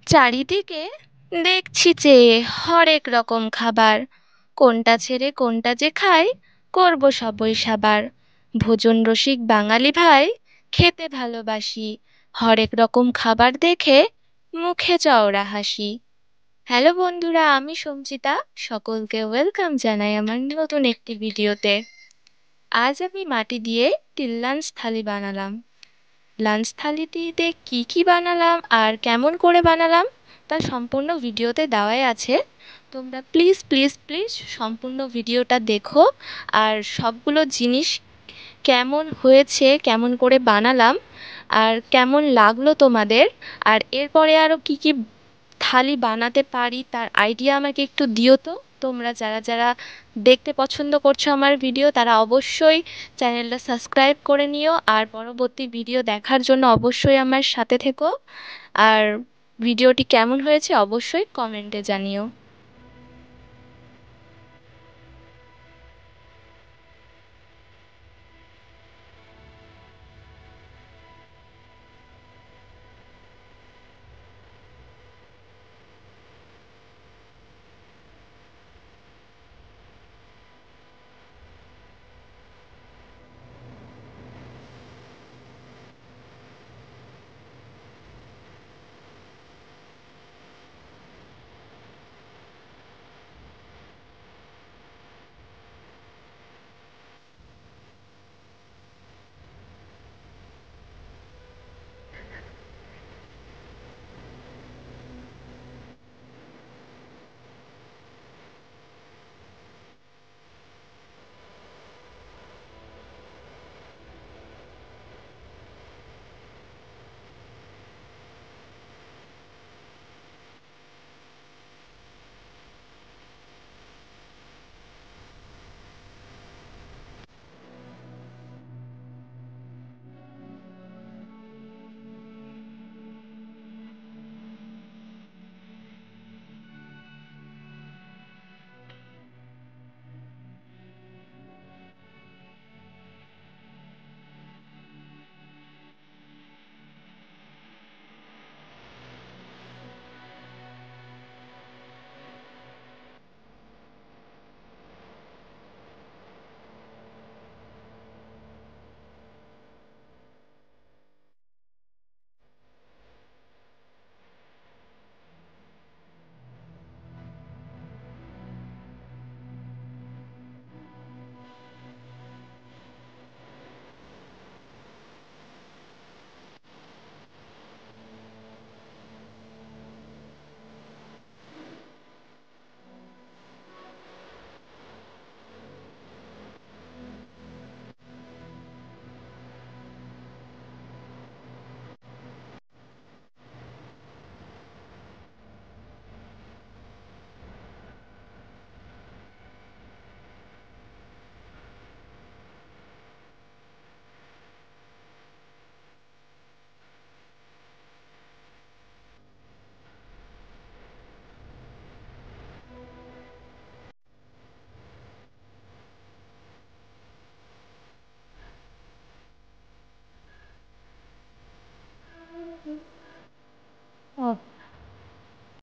চারিদিকে দেখছি যে হরেক রকম খাবার, কোনটা ছেড়ে কোনটা যে খাই, করব সবই সাবার। ভোজন রসিক বাঙালি ভাই, খেতে ভালোবাসি, হরেক রকম খাবার দেখে মুখে চওড়া হাসি। হ্যালো বন্ধুরা, আমি সঞ্চিতা, সকলকে ওয়েলকাম জানাই আমার নতুন একটি ভিডিওতে। আজ আমি মাটি দিয়ে তিল লাঞ্চ থালি বানালাম। লাঞ্চ থালিটিতে কি কি বানালাম আর কেমন করে বানালাম তা সম্পূর্ণ ভিডিওতে দেওয়াই আছে। তোমরা প্লিজ প্লিজ প্লিজ সম্পূর্ণ ভিডিওটা দেখো। আর সবগুলো জিনিস কেমন হয়েছে, কেমন করে বানালাম আর কেমন লাগলো তোমাদের, আর এরপরে আরও কি কি থালি বানাতে পারি তার আইডিয়া আমাকে একটু দিও তো। তোমরা যারা যারা দেখতে পছন্দ করছো আমার ভিডিও, তারা অবশ্যই চ্যানেলটা সাবস্ক্রাইব করে নিও, আর পরবর্তী ভিডিও দেখার জন্য অবশ্যই আমার সাথে থেকো। আর ভিডিওটি কেমন হয়েছে অবশ্যই কমেন্টে জানিও।